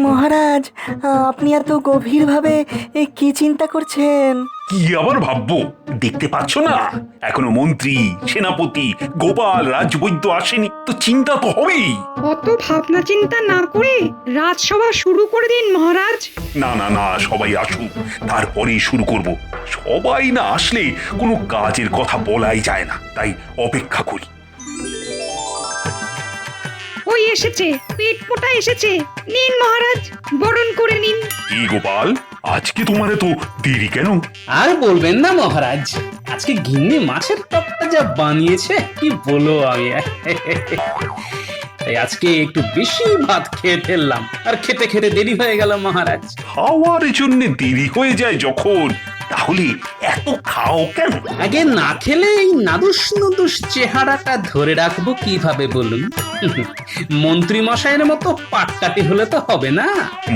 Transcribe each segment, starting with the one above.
মহারাজ, আপনি এত গভীরভাবে কি চিন্তা করছেন? কি আবার ভাববো? দেখতে পাচ্ছ না এখনো মন্ত্রী, সেনাপতি, গোপাল, রাজবৈদ্য আসেনি, তো চিন্তা তো হবেই। অত ভাবনা চিন্তা না করে রাজসভা শুরু করে দিন মহারাজ। না না না, সবাই আসুক, তারপরেই শুরু করব। সবাই না আসলে কোনো কাজের কথা বলাই যায় না, তাই অপেক্ষা করি। ওই এসেছে, পেট পোটা এসেছে। নিন মহারাজ, বরণ করে নিন। কি গোপাল, আজকে তোমার তো দেরি কেন? আর বলবেন না মহারাজ, আজকে গিন্নি মাছের টকটা যা বানিয়েছে কি বলো আমি। তাই আজকে একটু বেশি ভাত খেয়ে ফেললাম, আর খেতে খেতে দেরি হয়ে গেল মহারাজ। খাওয়ার জন্য দেরি হয়ে যায় যখন, তাহলে এত খাও কেন? আগে না খেলে এই নাদুস নুদুস চেহারাটা ধরে রাখবো কিভাবে বলুন? মন্ত্রী মশাইয়ের মতো পাটকাটি হলে তো হবে না।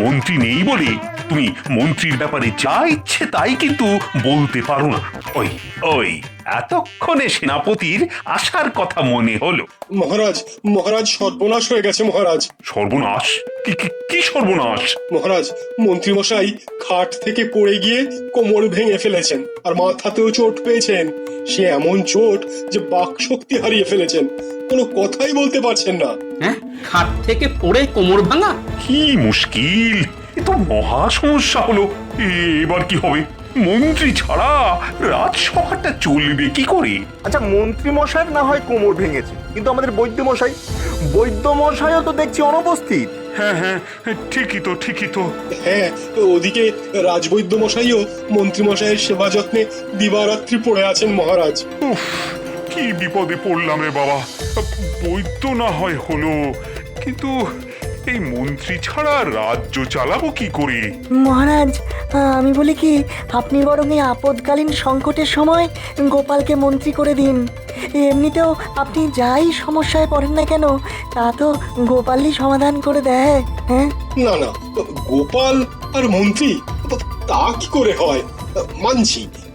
মন্ত্রী নেই বলে তুমি মন্ত্রীর ব্যাপারে যা ইচ্ছে তাই কিন্তু বলতে পারো না। ওই ওই এতক্ষণে সেনাপতির আসার কথা মনে হলো। মহারাজ, মহারাজ সর্বনাশ হয়ে গেছে মহারাজ। সর্বনাশ? কি সর্বনাশ? মহারাজ, মন্ত্রীমশাই খাট থেকে পড়ে গিয়ে কোমর ভেঙে ফেলেছেন, আর মাথাতেও চোট পেয়েছেন। সে এমন চোট যে বাক শক্তি হারিয়ে ফেলেছেন, কোনো কথাই বলতে পারছেন না। হ্যাঁ, খাট থেকে পড়ে কোমর ভাঙা? কি মুশকিল, এ তো মহা সমস্যা হলো। এবার কি হবে? মন্ত্রী ছাড়া রাজসভাটা চলবে কি করে? আচ্ছা, মন্ত্রী মশাই না হয় কোমর ভেঙেছে, কিন্তু আমাদের বৈদ্য মশাইও তো দেখছি অনুপস্থিত। হ্যাঁ হ্যাঁ, ঠিকই তো। হ্যাঁ, ওদিকে রাজবৈদ্য মশাইও মন্ত্রী মশাইয়ের সেবা যত্নে দিবারাত্রি পড়ে আছেন মহারাজ। উফ, কি বিপদে পড়লাম রে বাবা। বৈদ্য না হয় হলো, কিন্তু এই মন্ত্রী ছাড়া রাজ্য চালাবো কি করে? মহারাজ, আমি বলি কি, আপনি বরং এই আপদকালীন সংকটের সময় গোপালকে মন্ত্রী করে দিন। এমনিতেও আপনি যাই সমস্যায় পড়েন না কেন, তা তো গোপালই সমাধান করে দেয়। হ্যাঁ, না না, গোপাল আর মন্ত্রী, তা কি করে হয়?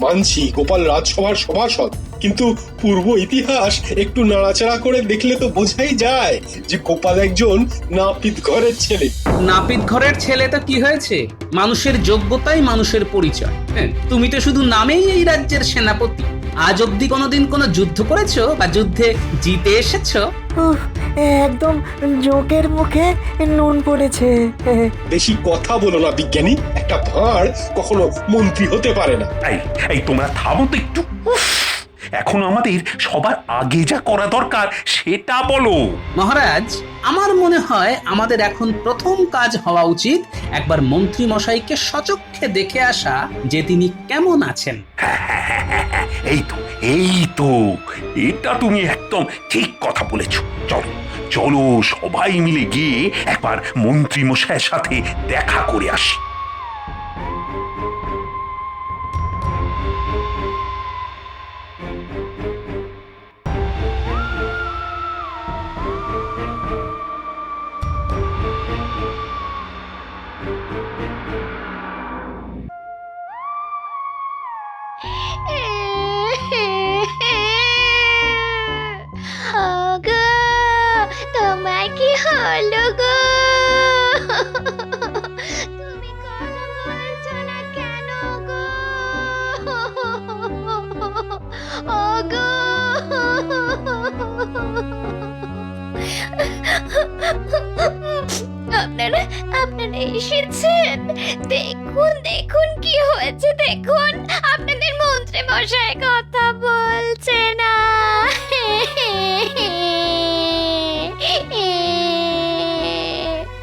মানছি গোপাল রাজসভার সভাসদ, কিন্তু পূর্ব ইতিহাস একটু নাড়াচাড়া করে দেখলে তো বোঝাই যায় যে গোপাল একজন নাপিত ঘরের ছেলে। নাপিত ঘরের ছেলে তো কি হয়েছে? মানুষের যোগ্যতাই মানুষের পরিচয়। হ্যাঁ, তুমি তো শুধু নামেই এই রাজ্যের সেনাপতি। আজ অব্দি কোনোদিন কোনো যুদ্ধ করেছো বা যুদ্ধে জিতে এসেছো? উফ, একদম জোকের মুখে নুন পড়েছে। বেশি কথা বলো না বিজ্ঞানী, একটা ভাঁড় কখনো মন্ত্রী হতে পারে না। এই তোমরা থামো তো একটু। উফ, এখন আমাদের সবার আগে যা করা দরকার সেটা বলো। মহারাজ, আমার মনে হয় আমাদের এখন প্রথম কাজ হওয়া উচিত একবার মন্ত্রী মশাইকে সচক্ষে দেখে আসা যে তিনি কেমন আছেন। এই তো এটা তুমি একদম ঠিক কথা বলেছো। চলো চলো, সবাই মিলে গিয়ে একবার মন্ত্রী মশাইয়ের সাথে দেখা করে আসি। গো, তোমার কি হলো গো? তুমি কথা বলছো না কেন গো? ও গো, আপনারা এসেছেন? দেখুন কি হয়েছে, দেখুন আপনাদের মন্ত্রী মশাই কথা বলছে না।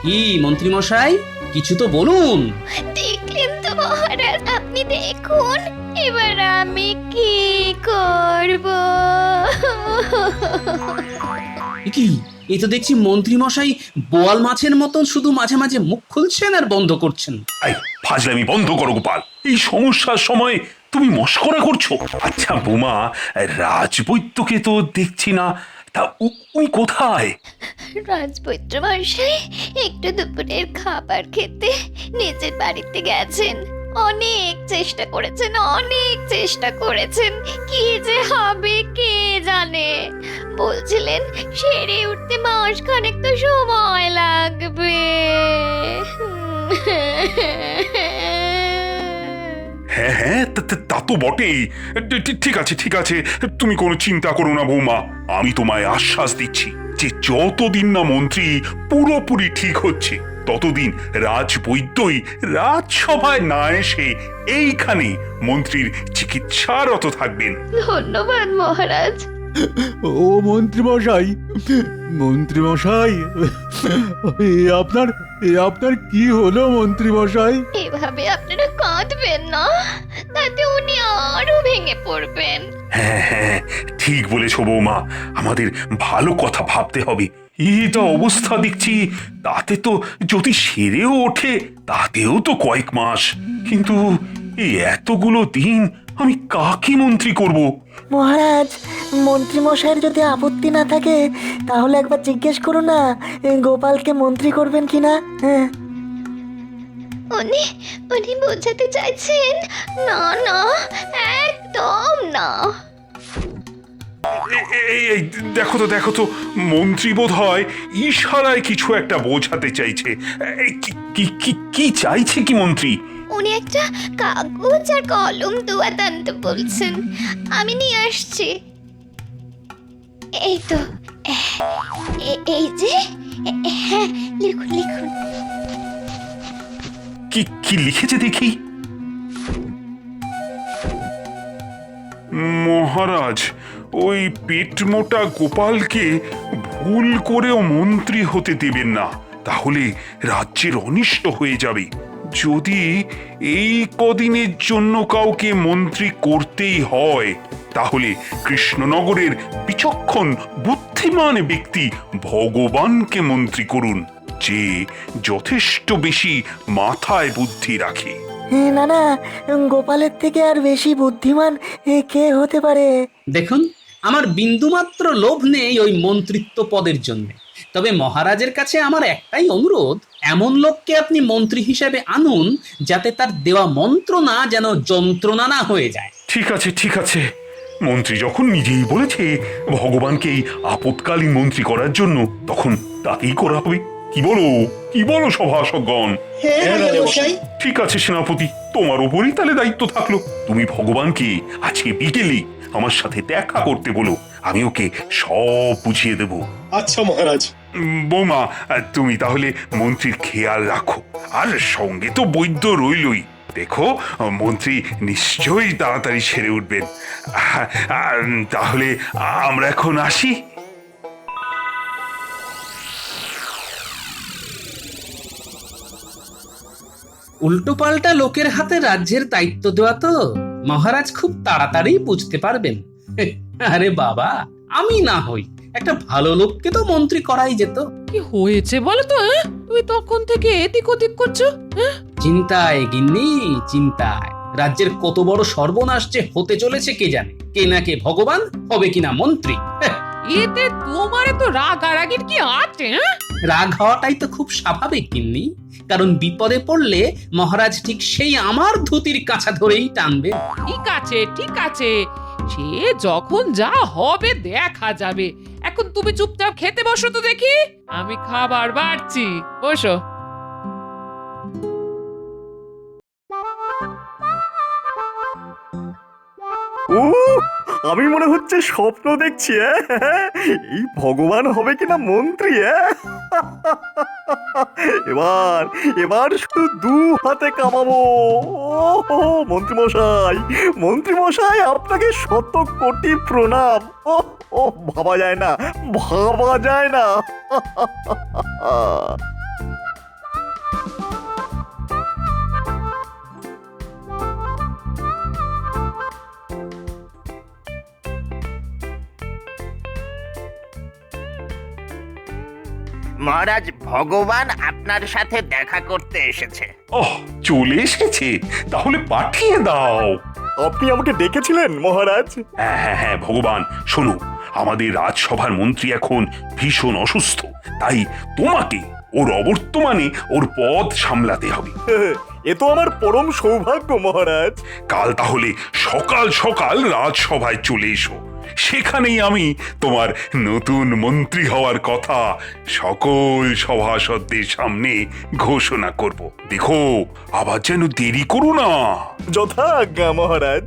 কি মন্ত্রী মশাই, কিছু তো বলুন। দেখলেন তো মহারাজ, আপনি দেখুন এবার আমি কি করব। কি, এই তো দেখছি মন্ত্রী মশাই বোয়াল মাছের মতন শুধু মাঝে মাঝে মুখ খুলছেন আর বন্ধ করছেন। এই ফাজলামি বন্ধ করো গোপাল, এই সমস্যার সময় তুমি মস্করা করছো। আচ্ছা বোমা, রাজবৈদ্যকে তো দেখছি না, তা উনি কোথায়? রাজবৈদ্য মশাই একটু দুপুরের খাবার খেতে নিজের বাড়িতে গেছেন। অনেক চেষ্টা করেছেন, কি যে হবে কে জানে। বলছিলেন সেরে উঠতে মাসখানেক তো সময় লাগবে। হ্যাঁ হ্যাঁ, তা তো বটেই। ঠিক আছে ঠিক আছে, তুমি কোনো চিন্তা করো না বৌমা। আমি তোমায় আশ্বাস দিচ্ছি যে যতদিন না মন্ত্রী পুরোপুরি ঠিক হচ্ছে ততদিন রাজবৈদ্যই রাজসভায় না এসে এইখানে মন্ত্রীর চিকিৎসারত থাকবেন। ধন্যবাদ মহারাজ। ও মন্ত্রীমশাই, মন্ত্রীমশাই, আপনার কি হলো মন্ত্রীমশাই? এভাবে আপনারা কাঁদবেন না, তাতে উনি আরো ভেঙে পড়বেন। হ্যাঁ হ্যাঁ, ঠিক বলেছ বৌমা, আমাদের ভালো কথা ভাবতে হবে। এটা অবস্থা দেখছি, তাতে তো যদি সেরেও ওঠে তাতেও তো কয়েক মাস। কিন্তু এই এতগুলো দিন আমি কাকে মন্ত্রী করব? মহারাজ, মন্ত্রীমশাইয়ের যদি আপত্তি না থাকে তাহলে একবার জিজ্ঞেস করো না গোপালকে মন্ত্রী করবেন কিনা। হ্যাঁ, উনি উনি বোঝাতে চাইছেন না না, একদম না। এই দেখো তো মন্ত্রী বোধ হয় ইশারায় কিছু একটা বোঝাতে চাইছে। এই, কি চাইছে কি মন্ত্রী? উনি একটা কাগজ আর কলম দোয়াতে আনতে বলছেন, আমি নিয়ে আসছি। এই তো, এই যে, হ্যাঁ, লিখুন লিখুন। কি লিখেছে দেখি। মহারাজ, ওই পেটমোটা গোপালকে ভুল করেও মন্ত্রী হতে দেবেন না, তাহলে রাজ্যের অনিষ্ট হয়ে যাবে। যদি এই কদিনের জন্য কাউকে মন্ত্রী করতেই হয় তাহলে কৃষ্ণনগরের বিচক্ষণ বুদ্ধিমান ব্যক্তি ভগবানকে মন্ত্রী করুন, যে যথেষ্ট বেশি মাথায় বুদ্ধি রাখে। না না, গোপালের থেকে আর বেশি বুদ্ধিমান কে হতে পারে? দেখুন, আমার বিন্দুমাত্র লোভ নেই ওই মন্ত্রিত্ব পদের জন্য। তবে মহারাজের কাছে আমার একটাই অনুরোধ, এমন লোককে আপনি মন্ত্রী হিসেবে আনুন যাতে তার দেওয়া মন্ত্রণা যেন যন্ত্রণা না হয়ে যায়। ঠিক আছে, মন্ত্রী যখন নিজেই বলেছে ভগবানকে এই আপৎকালীন মন্ত্রী করার জন্য, তখন তাকেই করা হবে। কি বলো সভাসদগণ? ঠিক আছে সেনাপতি, তোমার উপরই তাহলে দায়িত্ব থাকলো। তুমি ভগবানকে আজকে বিকেলে আমার সাথে দেখা করতে বলো, আমি ওকে সব বুঝিয়ে দেব। আচ্ছা মহারাজ। বৌমা, তুমি তাহলে মন্ত্রীর খেয়াল রাখো, আর সঙ্গে তো বৈদ্য রইলই। দেখো, মন্ত্রী নিশ্চয়ই তাড়াতাড়ি সেরে উঠবেন। তাহলে আমরা এখন আসি। উল্টোপাল্টা লোকের হাতে রাজ্যের দায়িত্ব দেওয়া তো মহারাজ খুব তাড়াতাড়ি বুঝতে পারবেন। আরে বাবা, আমি না হই, একটা ভালো লোককে তো মন্ত্রী করাই যেত। কি হয়েছে বলো তো? তুমি তখন থেকে এদিক ওদিক করছো। চিন্তায় গিন্নি, চিন্তায়। রাজ্যের কত বড় সর্বনাশ যে হতে চলেছে কে জানে। কে না কে ভগবান, হবে কিনা মন্ত্রী। এতে তোমার তো রাগারাগির কি আছে? রাগ হওয়াটাই তো খুব স্বাভাবিক গিন্নি, কারণ বিপদে পড়লে মহারাজ ঠিক সেই আমার ধুতির কাছা ধরেই টানবে। ঠিক আছে, সে যখন যা হবে দেখা যাবে। এখন তুমি চুপচাপ খেতে বসো তো দেখি, আমি খাবার বাড়ছি। বসো। ও, আমি মনে হচ্ছে স্বপ্ন দেখছি। এই ভগবান হবে কিনা মন্ত্রী। এবার শুধু দু হাতে কামাবো। মন্ত্রীমশাই, আপনাকে শত কোটি প্রণাম। ও ভাবা যায় না। মহারাজ, ভগবান আপনার সাথে দেখা করতে এসেছে। ওহ, চলে এসেছে? তাহলে পাঠিয়ে দাও। আপনি আমাকে ডেকেছিলেন মহারাজ? হ্যাঁ ভগবান, শোনো, আমাদের রাজসভার মন্ত্রী এখন ভীষণ অসুস্থ, তাই তোমাকে ওর অবর্তমানে ওর পদ সামলাতে হবে। এ তো আমার পরম সৌভাগ্য মহারাজ। কাল তাহলে সকাল সকাল রাজসভায় চলে এসো, সেখানেই আমি তোমার নতুন মন্ত্রী হওয়ার কথা সকল সভাসদদের সামনে ঘোষণা করব। দেখো আবার যেন দেরি করো না। যথাজ্ঞা মহারাজ।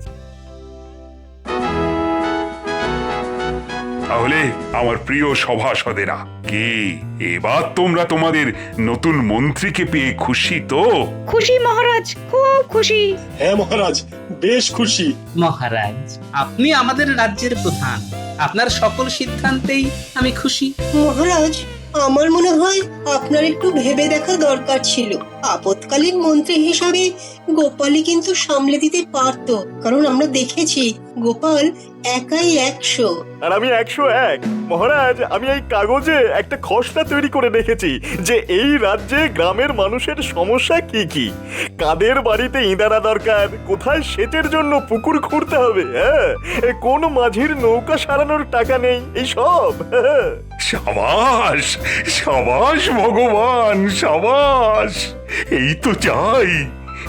তাহলে আমার প্রিয় সভাসদেরা, কি এবার তোমরা তোমাদের নতুন মন্ত্রীকে পেয়ে খুশি তো? খুশি মহারাজ, খুব খুশি। হ্যাঁ মহারাজ, বেশ খুশি। মহারাজ, আপনি আমাদের রাজ্যের প্রধান, আপনার সকল সিদ্ধান্তেই আমি খুশি। মহারাজ, আমার মনে হয় আপনার একটু ভেবে দেখা দরকার ছিল। আপৎকালীন মন্ত্রী হিসাবে গোপালই কিন্তু সামলে দিতে পারতো, কারণ আমরা দেখেছি গোপাল একাই 100। আর আমি 101। মহারাজ, আমি এই কাগজে একটা খসড়া তৈরি করে রেখেছি যে এই রাজ্যে গ্রামের মানুষের সমস্যা কি কি, কাদের বাড়িতে ইঁদারা দরকার, কোথায় সেচের জন্য পুকুর খুঁড়তে হবে, হ্যাঁ, কোন মাঝির নৌকা সারানোর টাকা নেই, এই সব। সাবাস সাবাস ভগবান, সাবাস। এই তো চাই,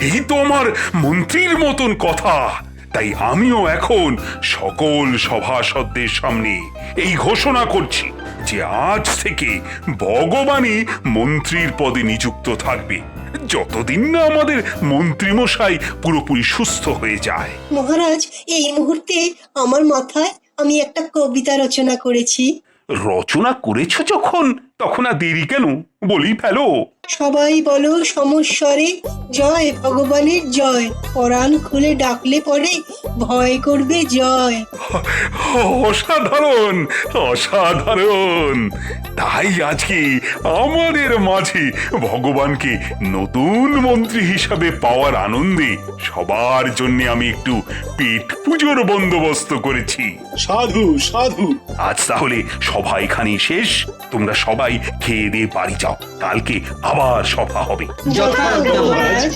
এই তো আমার মন্ত্রীর মতন কথা। তাই আমিও এখন সকল সভাসদদের সামনে এই ঘোষণা করছি যে আজ থেকে ভগবানই মন্ত্রীর পদে নিযুক্ত থাকবে, যতদিন না আমাদের মন্ত্রীমশাই পুরোপুরি সুস্থ হয়ে যায়। মহারাজ, এই মুহূর্তে আমার মাথায় আমি একটা কবিতা রচনা করেছি। রচনা করেছ যখন, তখন আর দেরি কেন, বলি ফেলো। সবাই বলো সমস্বরে, জয় ভগবানের জয়, পরাণ খুলে ডাকলে পরে ভয় করবে জয়। অসাধারণ অসাধারণ। তাই আজকে আমাদের মাঝে ভগবানকে নতুন মন্ত্রী হিসাবে পাওয়ার আনন্দে সবার জন্য আমি একটু পেট পুজোর বন্দোবস্ত করেছি। সাধু সাধু। আজ তাহলে সভা এখানেই শেষ, তোমরা সবাই খেয়ে দিয়ে বাড়ি যাও, কালকে আবার সভা হবে। যথাজ্ঞা মহারাজ।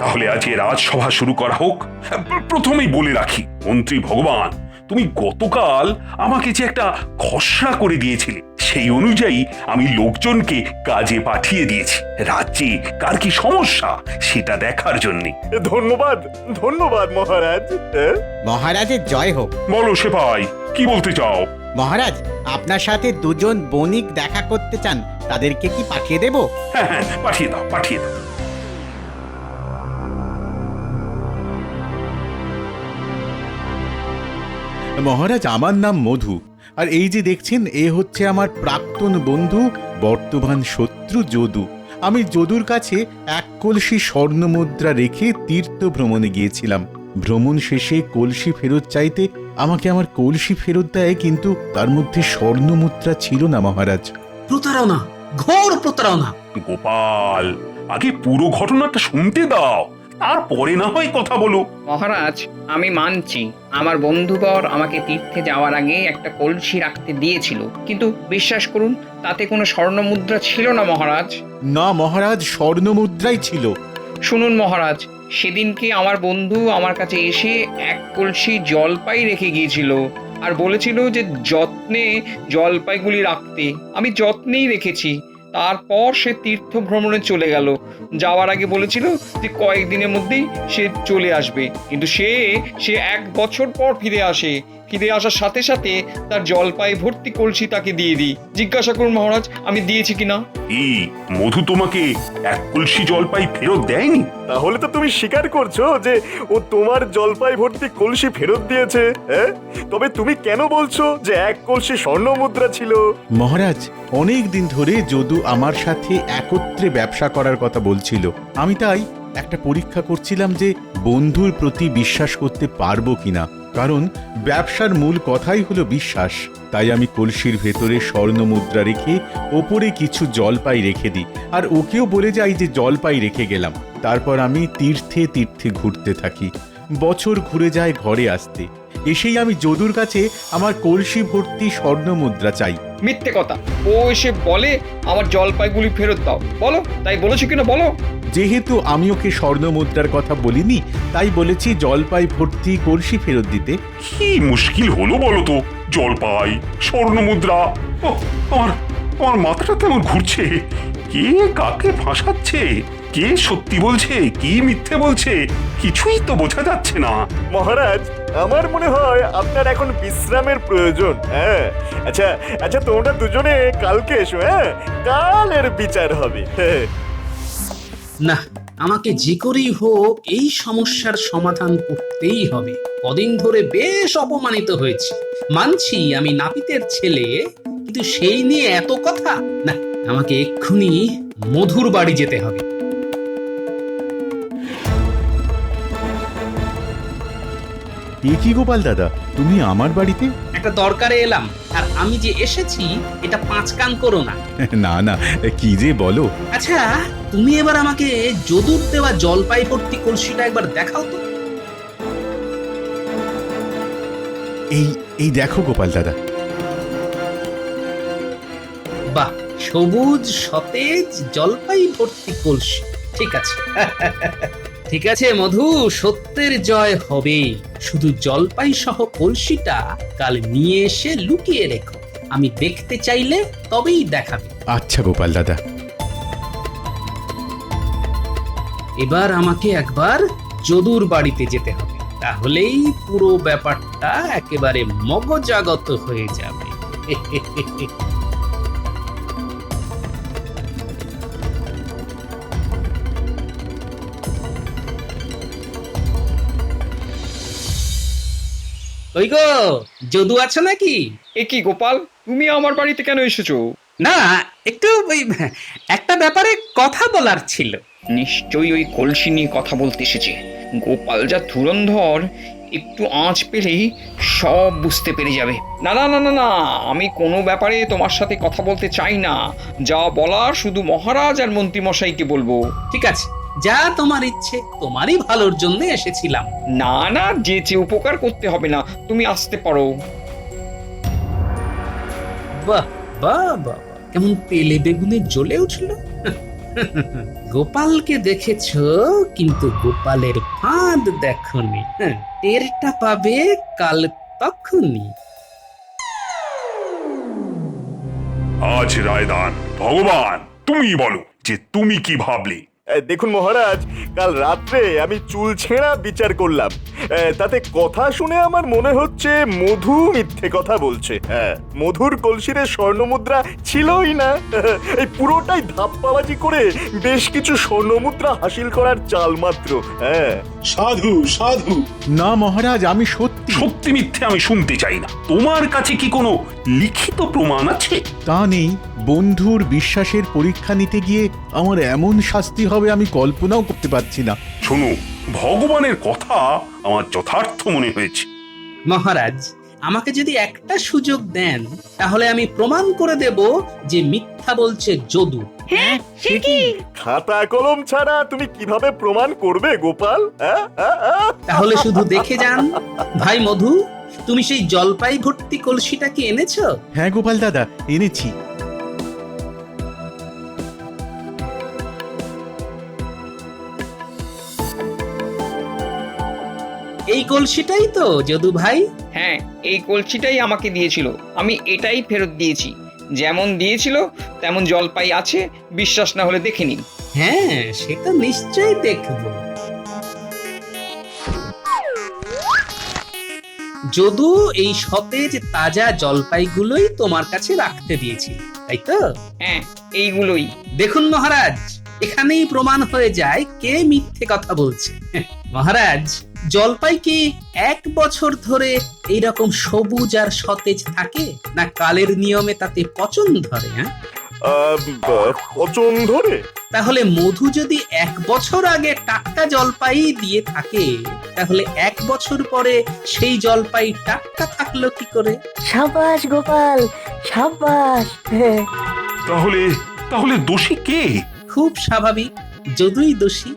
তাহলে আজকে রাজসভা শুরু করা হোক। প্রথমেই বলে রাখি, মন্ত্রী ভগবান, তুমি গতকাল আমাকে যে একটা খসড়া করে দিয়েছিলে, সেই অনুযায়ী আমি লোকজনকে কাজে পাঠিয়ে দিয়েছি রাজ্যে কার কি সমস্যা সেটা দেখার জন্য। ধন্যবাদ ধন্যবাদ মহারাজ। মহারাজের জয় হোক। বলো সেপাই, কি বলতে চাও? মহারাজ, আপনার সাথে দুজন বণিক দেখা করতে চান, তাদেরকে কি পাঠিয়ে দেব? হ্যাঁ হ্যাঁ, পাঠিয়ে দাও পাঠিয়ে দাও। মহারাজ, আমার নাম মধু, আর এই যে দেখছেন এ হচ্ছে আমার প্রাক্তন বন্ধু, বর্তমান শত্রু যদু। আমি যদুর কাছে এক কলসি স্বর্ণমুদ্রা রেখে তীর্থ ভ্রমণে গিয়েছিলাম। ভ্রমণ শেষে কলসি ফেরত চাইতে আমাকে আমার কলসি ফেরত দেয়, কিন্তু তার মধ্যে স্বর্ণমুদ্রা ছিল না মহারাজ। প্রতারণা, ঘোর প্রতারণা। গোপাল, আগে পুরো ঘটনাটা শুনতে দাও, তারপরে না হয় কথা বলো। মহারাজ, আমি মানছি আমার বন্ধুবর আমাকে তীর্থে যাওয়ার আগে একটা কলসি রাখতে দিয়েছিল, কিন্তু বিশ্বাস করুন তাতে কোনো স্বর্ণমুদ্রা ছিল না মহারাজ। না মহারাজ, স্বর্ণমুদ্রাই ছিল। শুনুন মহারাজ, সেদিনকে আমার বন্ধু আমার কাছে এসে এক কলসি জলপাই রেখে গিয়েছিল আর বলেছিল যে যত্নে জলপাইগুলি রাখতে। আমি যত্নেই রেখেছি। তারপর সে তীর্থ ভ্রমণে চলে গেল। যাওয়ার আগে বলেছিল যে কয়েকদিনের মধ্যেই সে চলে আসবে, কিন্তু সে 1 বছর পর ফিরে আসে। ফিরে আসার সাথে সাথে তার জলপাই ভর্তি কলসি তাকে দিয়ে দিই। জিজ্ঞাসা করুন মহারাজ আমি দিয়েছি কিনা। এই মধু তোমাকে এক কলসি জলপাই ফেরত দেয়নি? তাহলে তো তুমি স্বীকার করছো যে ও তোমার জলপাই ভর্তি কলসি ফেরত দিয়েছে, হ্যাঁ? তবে তুমি কেন বলছো যে এক কলসি স্বর্ণ মুদ্রা ছিল? মহারাজ, অনেক দিন ধরে যদু আমার সাথে একত্রে ব্যবসা করার কথা বলছিল। আমি তাই একটা পরীক্ষা করছিলাম যে বন্ধুর প্রতি বিশ্বাস করতে পারবো কিনা, কারণ ব্যবসার মূল কথাই হলো বিশ্বাস। তাই আমি কলসির ভেতরে স্বর্ণ মুদ্রা রেখে ওপরে কিছু জলপাই রেখে দিই, আর ওকেও বলে যাই যে জলপাই রেখে গেলাম। তারপর আমি তীর্থে তীর্থে ঘুরতে থাকি। বছর ঘুরে যায় ঘরে আসতে। এসেই আমি যদুর কাছে আমার কলসি ভর্তি স্বর্ণ মুদ্রা চাই। মিথ্যে কথা। ও এসে বলে আমার জলপাইগুলি ফেরত দাও। বলো, তাই বলেছো কিনা বলো। যেহেতু আমি ওকে স্বর্ণ মুদ্রার কথা বলিনি, তাই বলেছি জলপাই ভর্তি কলসি ফেরত দিতে। কি মুশকিল হলো বলো তো, জলপাই, স্বর্ণ মুদ্রা, আমার আমার মাথাটা তেমন ঘুরছে। কে কাকে ফাঁসাচ্ছে, কে সত্যি বলছে, কি মিথ্যে বলছে, কিছুই তো বোঝা যাচ্ছে না। মহারাজ, আমার মনে হয় আপনার এখন বিশ্রামের প্রয়োজন। হ্যাঁ, আচ্ছা আচ্ছা, তোমরা দুজনে কালকে এসো। হ্যাঁ, কাল এর বিচার হবে। না, আমাকে যে করেই হোক এই সমস্যার সমাধান করতেই হবে। কদিন ধরে বেশ অপমানিত হয়েছি। মানছি আমি নাপিতের ছেলে, কিন্তু সেই নিয়ে এত কথা না। আমাকে এক্ষুনি মধুর বাড়ি যেতে হবে। এ কি গোপাল দাদা, তুমি আমার বাড়িতে? একটা দরকারে এলাম, আর আমি যে এসেছি এটা 5 কান করো না। না না, কি যে বলো। আচ্ছা, তুমি এবার আমাকে যদুর দেওয়া জলপাই ভর্তি কলসিটা একবার দেখাও তো। এই এই দেখো গোপাল দাদা। বাহ, সবুজ সতেজ জলপাই ভর্তি কলসি। ঠিক আছে ঠিক আছে মধু, সত্যের জয় হবে। শুধু জলপাই সহ কলসিটা কাল নিয়ে এসে লুকিয়ে রেখো। আমি দেখতে চাইলে তবেই দেখাবে। আচ্ছা গোপাল দাদা। এবার আমাকে একবার যদুর বাড়িতে যেতে হবে, তাহলেই পুরো ব্যাপারটা একেবারে মগজাগত হয়ে যাবে। ওই গো, যদু আছো নাকি? এ কি গোপাল, তুমি আমার বাড়িতে কেন এসেছো? না, একটু একটা ব্যাপারে কথা বলার ছিল। নিশ্চয়ই ওই কলসি নিয়ে কথা বলতে এসেছে। গোপাল যা ধুরন্ধর, একটু আঁচ পেলেই সব বুঝতে পেরে যাবে। না না না না না, আমি কোনো ব্যাপারে তোমার সাথে কথা বলতে চাই না। যা বলার শুধু মহারাজ আর মন্ত্রীমশাইকে বলবো। ঠিক আছে, যা তোমার ইচ্ছে, তোমারই ভালোর জন্য এসেছিলাম। না না, যেচে উপকার করতে হবে না, তুমি আসতে পারো। বাহ বাহ বাহ, কেমন তেলে বেগুনে জ্বলে উঠল। গোপালকে দেখেছো, কিন্তু গোপালের ফাঁদ দেখনি। টেরটা পাবে কাল তখনই। আজ রায়দান, ভগবান তুমি বলো যে তুমি কি ভাবলে। দেখুন মহারাজ, কাল রাত্রে আমি চুল ছেঁড়া বিচার করলাম। তাতে কথা শুনে আমার মনে হচ্ছে মধু মিথ্যে কথা বলছে। হ্যাঁ, মধুর কলসিরে স্বর্ণমুদ্রা ছিলই না। এই পুরোটাই ধাপ্পাবাজি করে বেশ কিছু স্বর্ণমুদ্রা হাসিল করার চাল মাত্র। হ্যাঁ, সাধু সাধু। না মহারাজ, আমি সত্যি সত্যি মিথ্যে আমি শুনতে চাই না। তোমার কাছে কি কোনো লিখিত প্রমাণ আছে? তা নেই। বন্ধুর বিশ্বাসের পরীক্ষা নিতে গিয়ে আমার এমন শাস্তি হবে আমি কল্পনাও করতে পারছি না। শোনো, ভগবানের কথা আমার যথার্থ মনে হয়েছে। মহারাজ, আমাকে যদি একটা সুযোগ দেন, তাহলে আমি প্রমাণ করে দেব যে মিথ্যা বলছে যদু। হ্যাঁ, সে কি? খাতা কলম ছাড়া তুমি কিভাবে প্রমাণ করবে গোপাল? তাহলে শুধু দেখে যান। ভাই মধু, তুমি সেই জলপাই ভর্তি কলসিটা কি এনেছো? হ্যাঁ গোপাল দাদা, এনেছি। এই কলসিটাই তো যদু ভাই? হ্যাঁ, এই কলসিটাই আমাকে দিয়েছিল, আমি এটাই ফেরত দিয়েছি। যেমন দিয়েছিল তেমন জলপাই আছে, বিশ্বাস না হলে দেখে নিন। হ্যাঁ, সেটা নিশ্চয়ই দেখব। যদু এই সতেজ তাজা জলপাইগুলোই তোমার কাছে রাখতে দিয়েছিল, তাই তো? হ্যাঁ, এইগুলোই। দেখুন মহারাজ, এখানেই প্রমাণ হয়ে যায় কে মিথ্যে কথা বলছে। মহারাজ, জলপাই কি 1 বছর ধরে এইরকম সবুজ আর সতেজ থাকে, না কালের নিয়মে তাতে পচন ধরে? হ্যাঁ, পচন ধরে? তাহলে মধু যদি 1 বছর আগে টাটকা জলপাই দিয়ে থাকে, তাহলে 1 বছর পরে সেই জলপাই টাটকা থাকলো কি করে? সাবাস গোপাল, সাবাস। তাহলে তাহলে দোষী কে? খুব স্বাভাবিক, যদুই দোষী।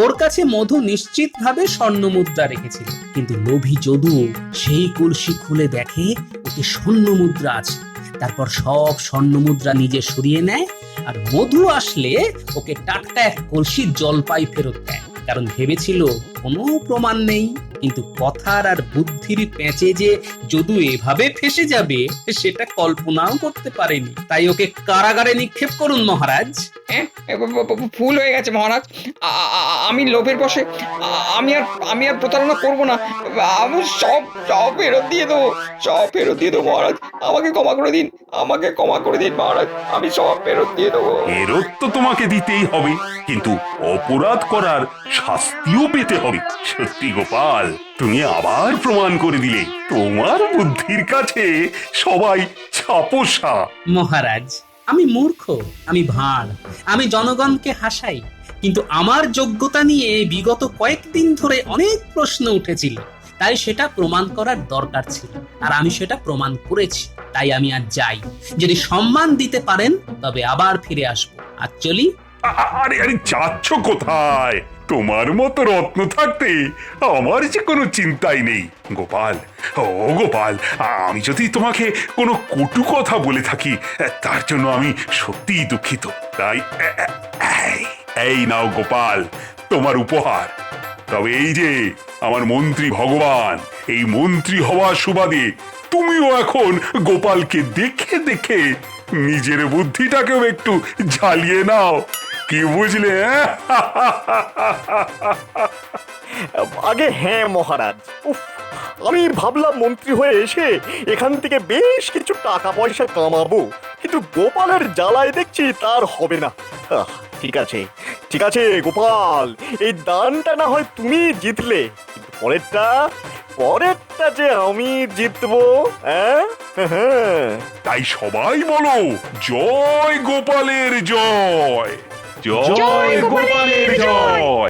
ওর কাছে মধু নিশ্চিতভাবে স্বর্ণমুদ্রা রেখেছিল, কিন্তু লোভী যদু সেই কলসি খুলে দেখে ওতে স্বর্ণমুদ্রা আছে। তারপর সব স্বর্ণমুদ্রা নিজে সরিয়ে নেয় আর মধু আসলে ওকে টাটকা এক কলসি জলপাই ফেরত দেয়। কারণ ভেবেছিল কোনো প্রমাণ নেই, কিন্তু কথার আর বুদ্ধির পেঁচে যে যদু এভাবে ফেসে যাবে সেটা কল্পনাও করতে পারেনি। তাই ওকে কারাগারে নিক্ষেপ করুন মহারাজ। হ্যাঁ, ফুল হয়ে গেছে মহারাজ। আমি লোভের বশে আমি আর প্রতারণা করব না। আমি সব ফেরত দিয়ে দেবো, সব ফেরত দিয়ে দেবো মহারাজ। আমাকে ক্ষমা করে দিন, আমাকে ক্ষমা করে দিন মহারাজ। আমি সব ফেরত দিয়ে দেবো। ফেরত তো তোমাকে দিতেই হবে, কিন্তু অপরাধ করার শাস্তিও পেতে হবে। সত্যি গোপাল, তুমি আবার প্রমাণ করে দিলে তোমার বুদ্ধির কাছে সবাই ছাপোষা। মহারাজ, আমি মূর্খ, আমি ভাঁড়, আমি জনগণকে হাসাই, কিন্তু আমার যোগ্যতা নিয়ে বিগত কয়েকদিন ধরে অনেক প্রশ্ন উঠেছিল। তাই সেটা প্রমাণ করার দরকার ছিল, আর আমি সেটা প্রমাণ করেছি। তাই আমি আর যাই। যদি সম্মান দিতে পারেন তবে আবার ফিরে আসবো। আর চলি। আরে আরে, যাচ্ছ কোথায়? তোমার মতো রত্ন থাকতে আমার যে কোনো চিন্তাই নেই গোপাল। ও গোপাল, আমি যদি তোমাকে কোনো কটু কথা বলে থাকি তার জন্য আমি সত্যিই দুঃখিত। তাই এই নাও গোপাল, তোমার উপহার। তবে এই যে আমার মন্ত্রী ভগবান, এই মন্ত্রী হওয়ার সুবাদে তুমিও এখন গোপালকে দেখে দেখে নিজের বুদ্ধিটাকেও একটু ঝালিয়ে নাও। কি বুঝলে? আগে হ্যাঁ মহারাজ, উফ, আমি ভাবলাম মন্ত্রী হয়ে এসে এখান থেকে বেশ কিছু টাকা পয়সা কামাবো, কিন্তু গোপালের জ্বালায় দেখছি তার হবে না। ঠিক আছে ঠিক আছে গোপাল, এই দানটা না হয় তুমি জিতলে, কিন্তু পরেরটা যে আমি জিতবো। হ্যাঁ, তাই সবাই বলো, জয় গোপালের জয়, জয় গোপালের জয়।